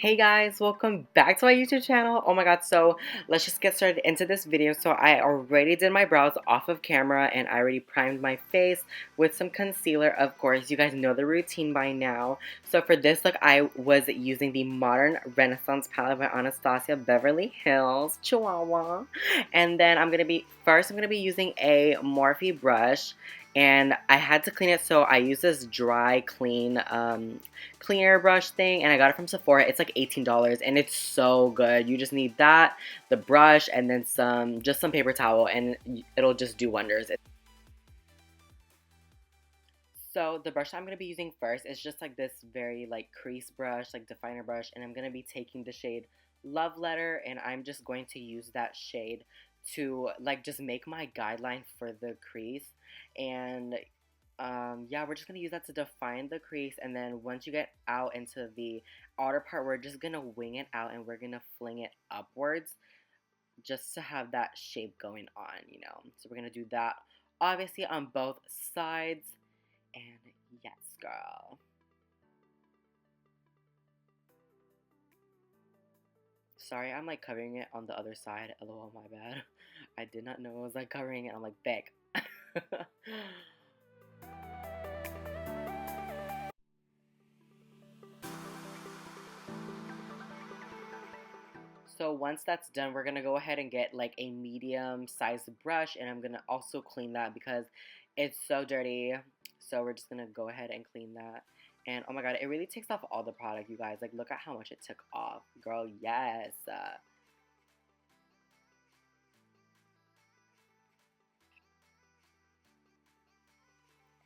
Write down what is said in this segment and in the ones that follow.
Hey guys, welcome back to my YouTube channel. Oh my god, so let's just get started into this video. So I already did my brows off of camera and I already primed my face with some concealer. Of course, you guys know the routine by now. So for this look, I was using the Modern Renaissance palette by Anastasia Beverly Hills Chihuahua. And then I'm going to be using a Morphe brush. And I had to clean it, so I use this dry clean cleaner brush thing, and I got it from Sephora. It's like $18 and it's so good. You just need that, the brush, and then some paper towel, and it'll just do wonders. So the brush I'm going to be using first is just like this very like crease brush, like definer brush, and I'm going to be taking the shade Love Letter, and I'm just going to use that shade to like just make my guideline for the crease. And yeah, we're just gonna use that to define the crease, and then once you get out into the outer part, we're just gonna wing it out and we're gonna fling it upwards just to have that shape going on. So we're gonna do that obviously on both sides, and yes, girl. Sorry, I'm like covering it on the other side. LOL, my bad. I did not know I was like covering it. I'm like, back. So once that's done, we're going to go ahead and get like a medium sized brush, and I'm going to also clean that because it's so dirty. So we're just going to go ahead and clean that. And oh my god, it really takes off all the product, you guys. Like, look at how much it took off. Girl, yes.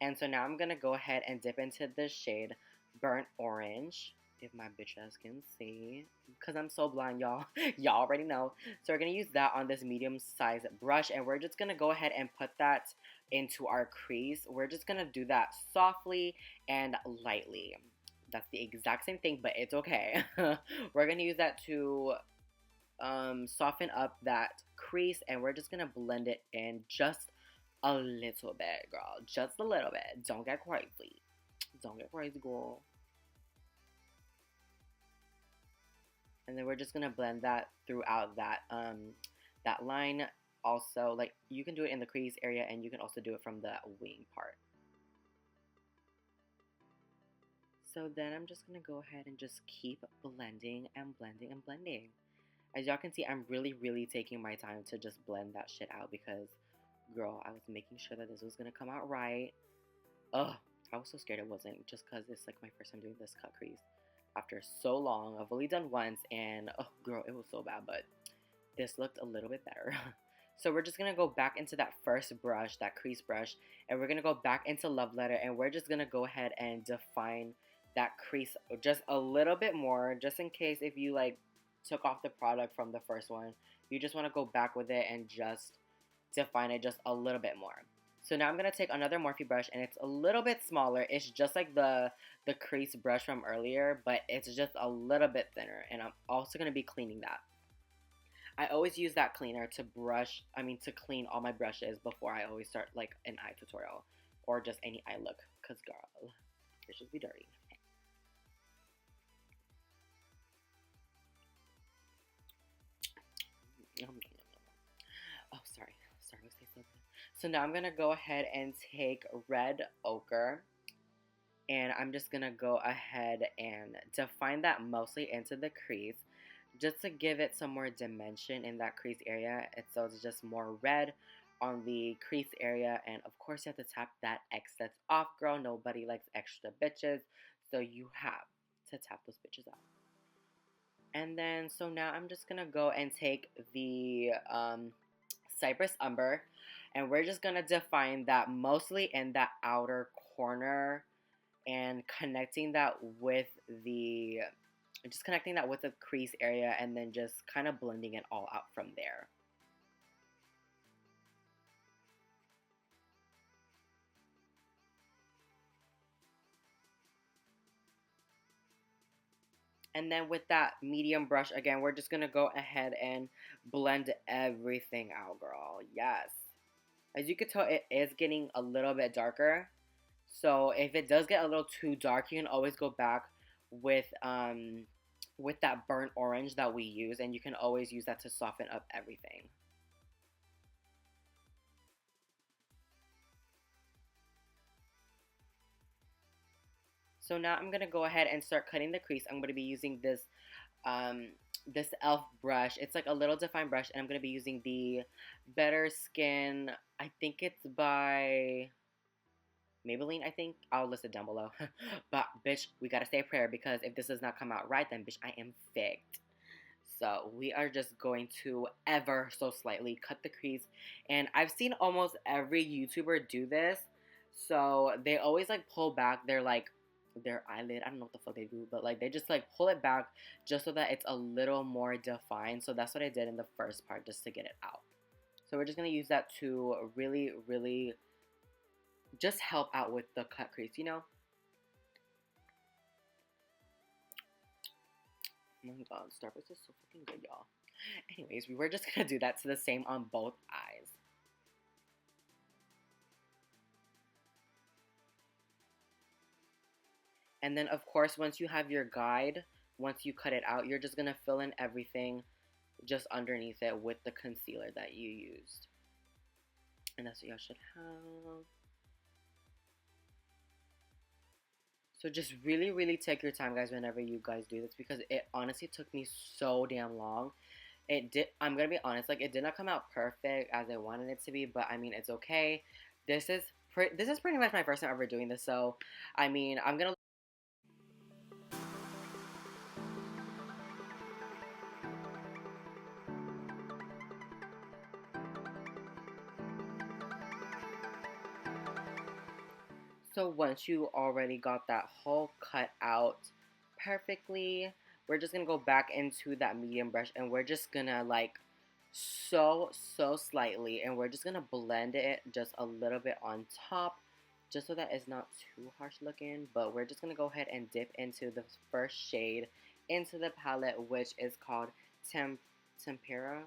And so now I'm going to go ahead and dip into the shade Burnt Orange, if my bitch ass can see, because I'm so blind, y'all. Y'all already know. So we're going to use that on this medium-sized brush, and we're just going to go ahead and put that into our crease. We're just going to do that softly and lightly. That's the exact same thing, but it's okay. We're going to use that to soften up that crease, and we're just going to blend it in just a little bit, girl. Just a little bit. Don't get crazy. Don't get crazy, girl. And then we're just gonna blend that throughout that line. Also, like, you can do it in the crease area, and you can also do it from the wing part. So then I'm just gonna go ahead and just keep blending and blending and blending. As y'all can see, I'm really taking my time to just blend that shit out because, girl, I was making sure that this was gonna come out right. Ugh, I was so scared it wasn't, just because it's like my first time doing this cut crease after so long. I've only done once, and oh girl, it was so bad, but this looked a little bit better. So we're just gonna go back into that first brush, that crease brush, and we're gonna go back into Love Letter, and we're just gonna go ahead and define that crease just a little bit more, just in case if you like took off the product from the first one, you just want to go back with it and just define it just a little bit more. So now I'm going to take another Morphe brush, and it's a little bit smaller. It's just like the crease brush from earlier, but it's just a little bit thinner, and I'm also going to be cleaning that. I always use that cleaner to to clean all my brushes before I always start like an eye tutorial or just any eye look, because girl, it should be dirty. Oh, sorry. Sorry, I say something. So now I'm going to go ahead and take Red Ochre, and I'm just going to go ahead and define that mostly into the crease just to give it some more dimension in that crease area. So it's just more red on the crease area, and of course you have to tap that excess off, girl. Nobody likes extra bitches, so you have to tap those bitches off. And then, so now I'm just going to go and take the Cypress Umber, and we're just going to define that mostly in that outer corner, and connecting that with the crease area, and then just kind of blending it all out from there. And then with that medium brush, again, we're just going to go ahead and blend everything out, girl. Yes. As you can tell, it is getting a little bit darker. So if it does get a little too dark, you can always go back with with that burnt orange that we use, and you can always use that to soften up everything. So now I'm gonna go ahead and start cutting the crease. I'm gonna be using um, this e.l.f. brush. It's like a little defined brush, and I'm gonna be using the Better Skin. I think it's by Maybeline, I think. I'll list it down below. But bitch, we gotta say a prayer, because if this does not come out right, then bitch, I am faked. So we are just going to ever so slightly cut the crease. And I've seen almost every YouTuber do this. So they always like pull back their eyelid. I don't know what the fuck they do, but like they just like pull it back just so that it's a little more defined. So that's what I did in the first part, just to get it out. So we're just gonna use that to really, really just help out with the cut crease, you know? Oh my god, Starbucks is so fucking good, y'all. Anyways, we were just gonna do that to the same on both eyes. And then, of course, once you have your guide, once you cut it out, you're just gonna fill in everything just underneath it with the concealer that you used. And that's what y'all should have. So just really, really take your time, guys, whenever you guys do this, because it honestly took me so damn long. It did, I'm gonna be honest, like, it did not come out perfect as I wanted it to be, but I mean, it's okay. This is pretty much my first time ever doing this, so I mean, I'm gonna. So once you already got that hole cut out perfectly, we're just gonna go back into that medium brush, and we're just gonna like so slightly, and we're just gonna blend it just a little bit on top, just so that it's not too harsh looking. But we're just gonna go ahead and dip into the first shade into the palette, which is called Tempera.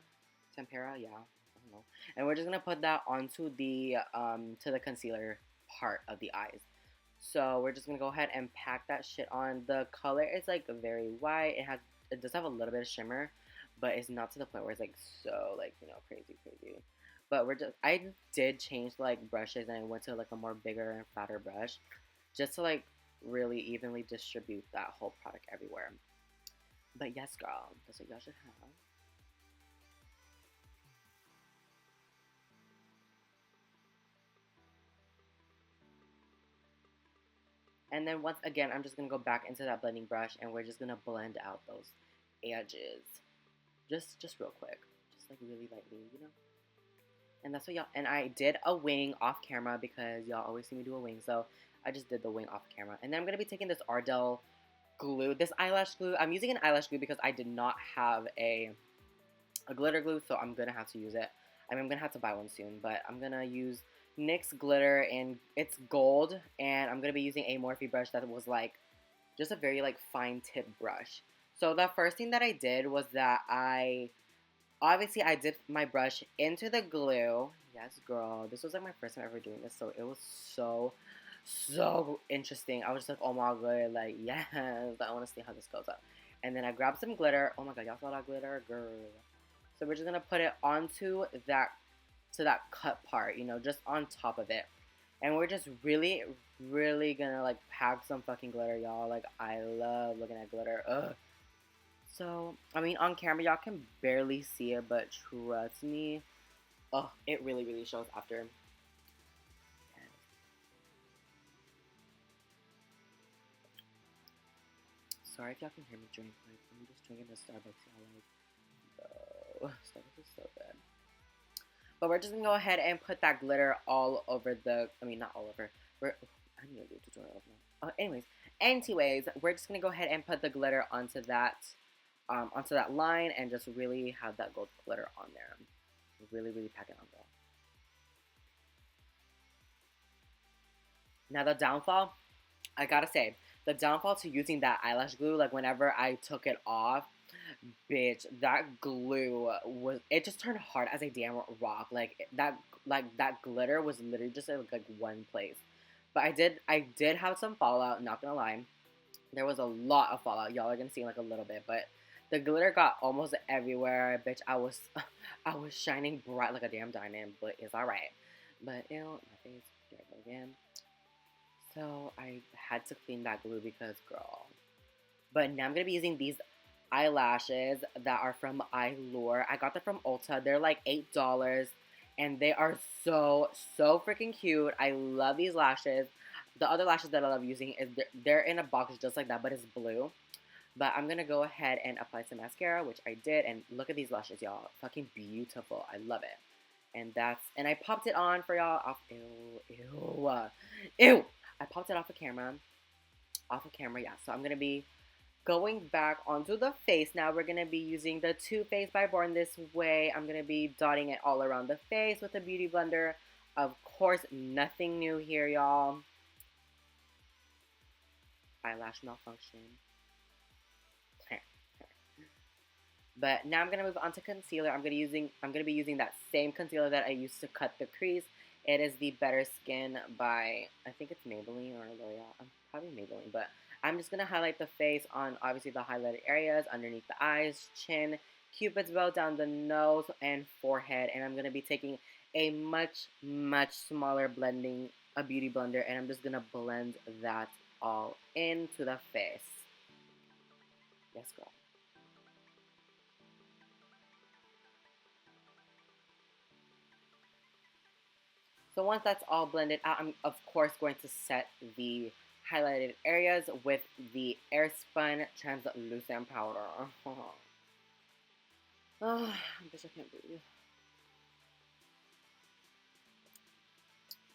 Tempera, yeah, I don't know. And we're just gonna put that onto the to the concealer part of the eyes. So we're just gonna go ahead and pack that shit on. The color is like very white. It does have a little bit of shimmer, but it's not to the point where it's like so like, you know, crazy. But I did change like brushes, and I went to like a more bigger and fatter brush just to like really evenly distribute that whole product everywhere. But yes, girl, that's what y'all should have. And then once again, I'm just going to go back into that blending brush, and we're just going to blend out those edges. Just real quick. Just like really lightly, you know? And that's what y'all, and I did a wing off camera because y'all always see me do a wing. So I just did the wing off camera. And then I'm going to be taking this Ardell glue, this eyelash glue. I'm using an eyelash glue because I did not have a glitter glue, so I'm going to have to use it. I mean, I'm going to have to buy one soon, but I'm going to use NYX glitter, and it's gold, and I'm going to be using a Morphe brush that was like just a very like fine tip brush. So the first thing that I did was that obviously I dipped my brush into the glue. Yes, girl, this was like my first time ever doing this, so it was so interesting. I was just like, oh my god, like yes, I want to see how this goes up. And then I grabbed some glitter. Oh my god, y'all saw that glitter, girl. So we're just gonna put it onto that cut part, you know, just on top of it. And we're just really, really gonna like pack some fucking glitter, y'all. Like, I love looking at glitter. Ugh. So, I mean, on camera, y'all can barely see it, but trust me, oh, it really, really shows after. Sorry if y'all can hear me drink. Like, I'm just drinking the Starbucks. Y'all like, oh, Starbucks is so good. But we're just gonna go ahead and put that glitter all over I mean, not all over. I need to do a tutorial now. Anyways, we're just gonna go ahead and put the glitter onto that line, and just really have that gold glitter on there. Really, really pack it on, girl. Now the downfall, I gotta say, the downfall to using that eyelash glue, like whenever I took it off, bitch, that glue it just turned hard as a damn rock. That glitter was literally just in like one place. But I did have some fallout, not gonna lie. There was a lot of fallout. Y'all are gonna see like a little bit, but the glitter got almost everywhere. Bitch, I was I was shining bright like a damn diamond, but it's alright. But ew, my face, there I go again. So I had to clean that glue because girl. But now I'm gonna be using these eyelashes that are from Eylure. I got them from Ulta. They're like $8 and they are so freaking cute. I love these lashes. The other lashes that I love using is they're in a box just like that, but it's blue. But I'm gonna go ahead and apply some mascara, which I did, and look at these lashes, y'all. Fucking beautiful. I love it. And I popped it on for y'all off. Ew. I popped it off of camera. Yeah. So I'm gonna be going back onto the face now. We're gonna be using the Too Faced by Born This Way. I'm gonna be dotting it all around the face with a beauty blender. Of course, nothing new here, y'all. Eyelash malfunction. But now I'm gonna move on to concealer. I'm gonna be using that same concealer that I used to cut the crease. It is the Better Skin by, I think it's Maybelline or L'Oreal. Probably Maybelline, but I'm just gonna highlight the face on obviously the highlighted areas underneath the eyes, chin, cupid's bow, down the nose, and forehead. And I'm gonna be taking a much smaller a beauty blender, and I'm just gonna blend that all into the face. Yes, girl. So once that's all blended out, I'm of course going to set the highlighted areas with the Spun translucent powder. Oh, bitch, I can't breathe.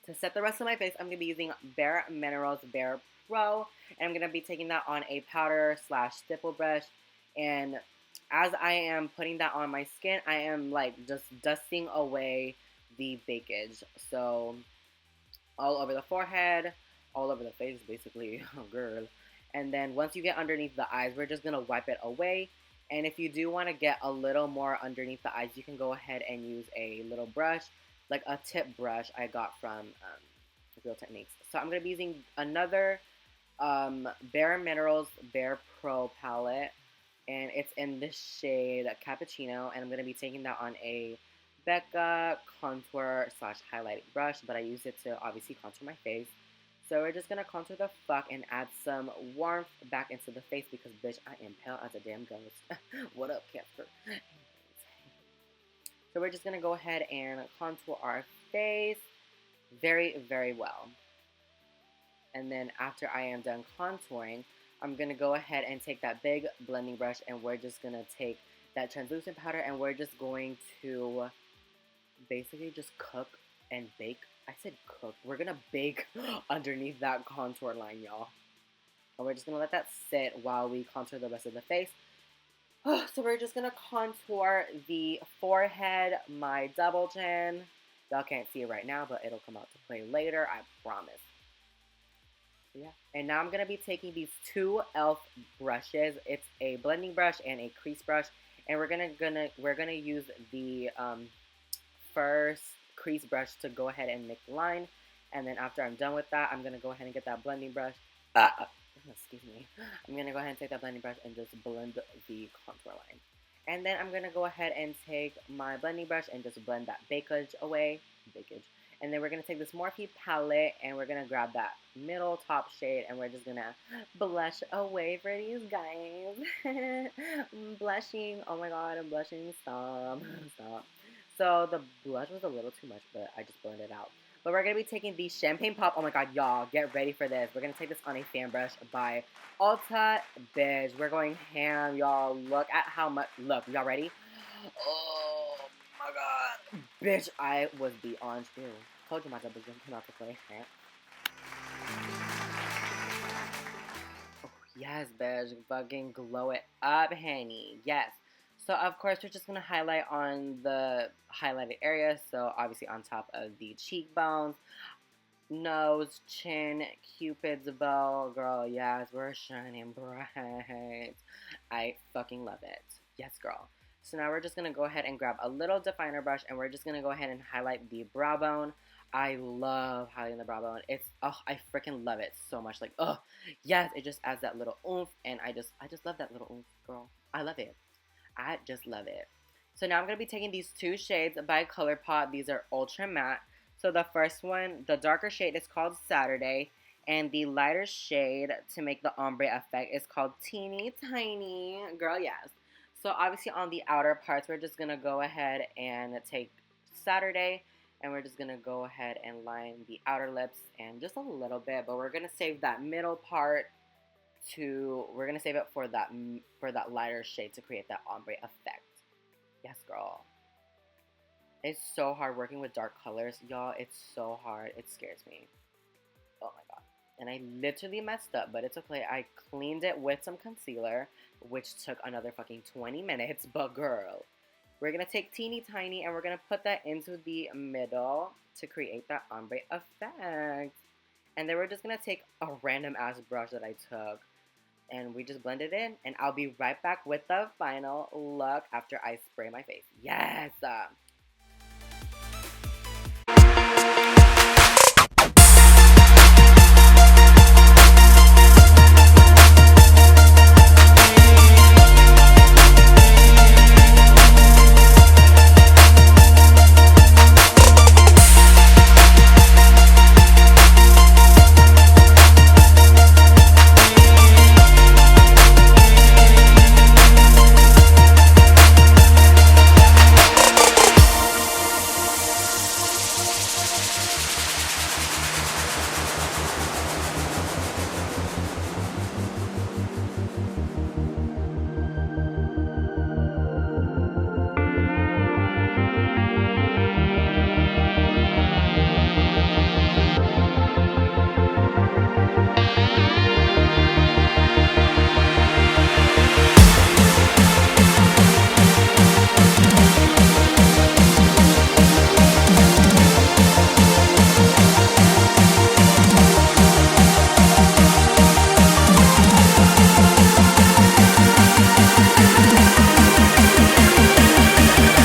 To set the rest of my face, I'm going to be using Bare Minerals Bare Pro. And I'm going to be taking that on a powder / stipple brush. And as I am putting that on my skin, I am like just dusting away the bakage. So all over the forehead, all over the face, basically, girl. And then once you get underneath the eyes, we're just going to wipe it away. And if you do want to get a little more underneath the eyes, you can go ahead and use a little brush, like a tip brush I got from Real Techniques. So I'm going to be using another Bare Minerals Bare Pro palette. And it's in the shade Cappuccino. And I'm going to be taking that on a Becca contour / highlighting brush, but I use it to obviously contour my face. So we're just going to contour the fuck and add some warmth back into the face because, bitch, I am pale as a damn ghost. What up, Casper? So we're just going to go ahead and contour our face very well. And then after I am done contouring, I'm going to go ahead and take that big blending brush and we're just going to take that translucent powder and we're just going to basically just cook and bake. I said cook. We're going to bake underneath that contour line, y'all. And we're just going to let that sit while we contour the rest of the face. So we're just going to contour the forehead, my double chin. Y'all can't see it right now, but it'll come out to play later, I promise. Yeah. And now I'm going to be taking these two e.l.f. brushes. It's a blending brush and a crease brush. And we're gonna use the first crease brush to go ahead and make the line. And then after I'm done with that, I'm gonna go ahead and get that blending brush. Excuse me. I'm gonna go ahead and take that blending brush and just blend the contour line. And then I'm gonna go ahead and take my blending brush and just blend that bakage away. And then we're going to take this Morphe palette and we're going to grab that middle top shade and we're just going to blush away for these guys. Blushing. Oh my god, I'm blushing. Stop. So the blush was a little too much, but I just blended it out. But we're going to be taking the Champagne Pop. Oh my god, y'all, get ready for this. We're going to take this on a fan brush by Ulta. Bitch, we're going ham, y'all. Look at how much. Look, y'all ready? Oh my god. Bitch, I was beyond true. Told you my double gym came out to play. Oh, yes, bitch. Fucking glow it up, honey. Yes. So, of course, we're just going to highlight on the highlighted areas. So, obviously, on top of the cheekbones, nose, chin, cupid's bow. Girl, yes, we're shining bright. I fucking love it. Yes, girl. So now we're just going to go ahead and grab a little definer brush and we're just going to go ahead and highlight the brow bone. I love highlighting the brow bone. It's, oh, I freaking love it so much. Like, oh, yes, it just adds that little oomph, and I just love that little oomph, girl. I love it. I just love it. So now I'm going to be taking these two shades by ColourPop. These are ultra matte. So the first one, the darker shade is called Saturday, and the lighter shade to make the ombre effect is called Teeny Tiny. Girl, yes. So obviously on the outer parts, we're just going to go ahead and take Saturday, and we're just going to go ahead and line the outer lips and just a little bit, but we're going to save that middle part we're going to save it for that lighter shade to create that ombre effect. Yes, girl. It's so hard working with dark colors, y'all. It's so hard. It scares me. Oh my god. And I literally messed up, but it's okay. I cleaned it with some concealer, which took another fucking 20 minutes. But girl, we're going to take Teeny Tiny and we're going to put that into the middle to create that ombre effect. And then we're just going to take a random ass brush that I took, and we just blend it in, and I'll be right back with the final look after I spray my face. Yes!